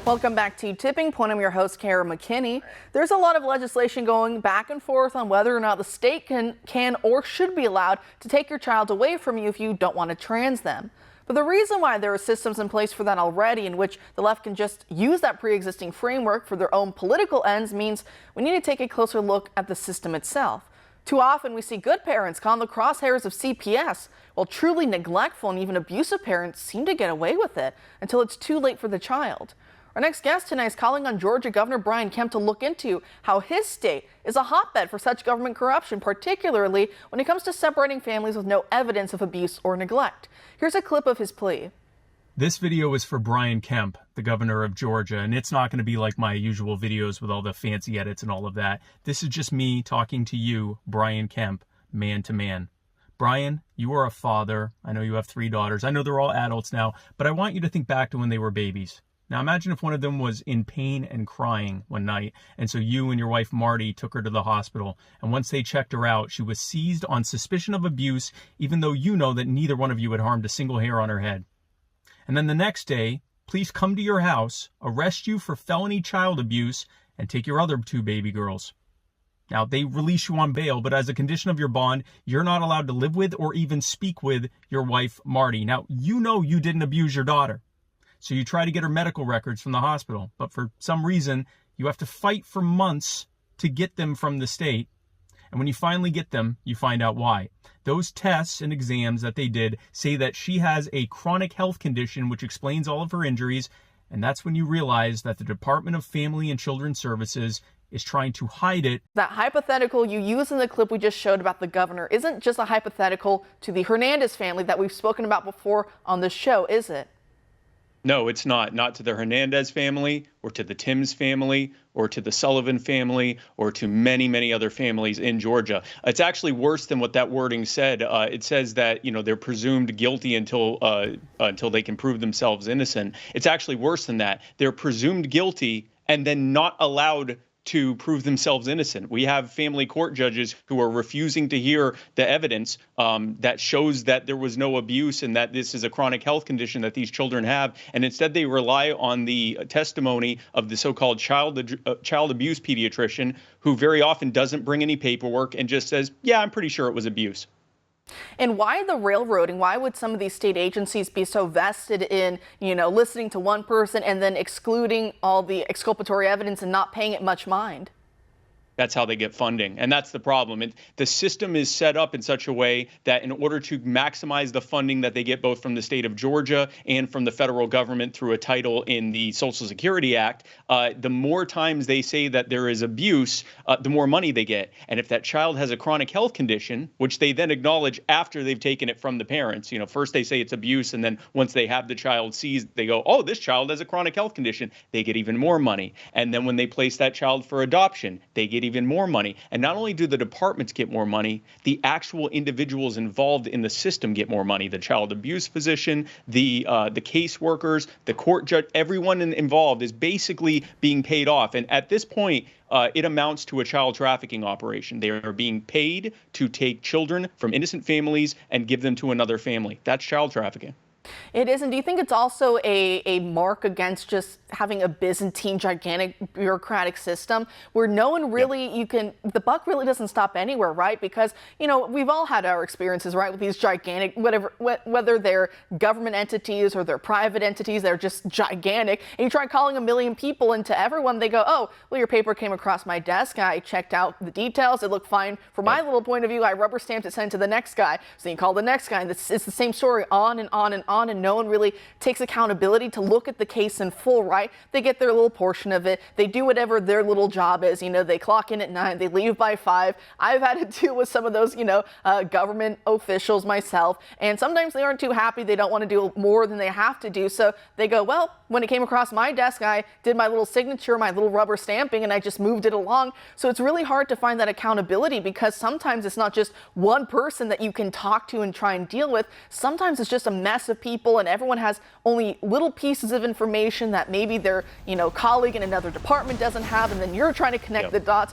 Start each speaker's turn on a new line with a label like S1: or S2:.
S1: Welcome back to Tipping Point. I'm your host, Kara McKinney. There's a lot of legislation going back and forth on whether or not the state can or should be allowed to take your child away from you if you don't want to trans them. But the reason why there are systems in place for that already, in which the left can just use that pre-existing framework for their own political ends, means we need to take a closer look at the system itself. Too often we see good parents caught in the crosshairs of CPS, while truly neglectful and even abusive parents seem to get away with it until it's too late for the child. Our next guest tonight is calling on Georgia Governor Brian Kemp to look into how his state is a hotbed for such government corruption, particularly when it comes to separating families with no evidence of abuse or neglect. Here's a clip of his plea.
S2: This video is for Brian Kemp, the governor of Georgia, and it's not going to be like my usual videos with all the fancy edits and all of that. This is just me talking to you, Brian Kemp, man to man. Brian, you are a father. I know you have 3 daughters. I know they're all adults now, but I want you to think back to when they were babies. Now imagine if one of them was in pain and crying one night, and so you and your wife Marty took her to the hospital, and once they checked her out, she was seized on suspicion of abuse, even though you know that neither one of you had harmed a single hair on her head. And then the next day, police come to your house, arrest you for felony child abuse, and take your other 2 baby girls. Now, they release you on bail, but as a condition of your bond, you're not allowed to live with or even speak with your wife Marty. Now, you know you didn't abuse your daughter. So you try to get her medical records from the hospital, but for some reason, you have to fight for months to get them from the state. And when you finally get them, you find out why. Those tests and exams that they did say that she has a chronic health condition which explains all of her injuries, and that's when you realize that the Department of Family and Children's Services is trying to hide it.
S1: That hypothetical you use in the clip we just showed about the governor isn't just a hypothetical to the Hernandez family that we've spoken about before on this show, is it?
S3: No, it's not. Not to the Hernandez family or to the Timms family or to the Sullivan family or to many, many other families in Georgia. It's actually worse than what that wording said. It says that, they're presumed guilty until they can prove themselves innocent. It's actually worse than that. They're presumed guilty and then not allowed to prove themselves innocent. We have family court judges who are refusing to hear the evidence that shows that there was no abuse and that this is a chronic health condition that these children have. And instead, they rely on the testimony of the so-called child abuse pediatrician, who very often doesn't bring any paperwork and just says, yeah, I'm pretty sure it was abuse.
S1: And why the railroading? Why would some of these state agencies be so vested in, listening to one person and then excluding all the exculpatory evidence and not paying it much mind?
S3: That's how they get funding. And that's the problem. The system is set up in such a way that in order to maximize the funding that they get both from the state of Georgia and from the federal government through a title in the Social Security Act, the more times they say that there is abuse, the more money they get. And if that child has a chronic health condition, which they then acknowledge after they've taken it from the parents, first they say it's abuse, and then once they have the child seized, they go, oh, this child has a chronic health condition. They get even more money. And then when they place that child for adoption, they get even more money. And not only do the departments get more money, the actual individuals involved in the system get more money. The child abuse physician, the caseworkers, the court judge, everyone involved is basically being paid off. And at this point, it amounts to a child trafficking operation. They are being paid to take children from innocent families and give them to another family. That's child trafficking.
S1: It is, and do you think it's also a mark against just having a Byzantine, gigantic bureaucratic system where no one really, the buck really doesn't stop anywhere, right? Because, we've all had our experiences, right, with these gigantic, whether they're government entities or they're private entities, they're just gigantic. And you try calling a million people, and to everyone, they go, oh, well, your paper came across my desk. I checked out the details. It looked fine from my little point of view. I rubber stamped it, sent it to the next guy. So you call the next guy, and it's the same story on and on and on. And no one really takes accountability to look at the case in full, right? They get their little portion of it. They do whatever their little job is. They clock in at 9, they leave by 5. I've had to deal with some of those, government officials myself. And sometimes they aren't too happy. They don't want to do more than they have to do. So they go, well, when it came across my desk, I did my little signature, my little rubber stamping, and I just moved it along. So it's really hard to find that accountability because sometimes it's not just one person that you can talk to and try and deal with. Sometimes it's just a mess of people, and everyone has only little pieces of information that maybe their colleague in another department doesn't have, and then you're trying to connect the dots.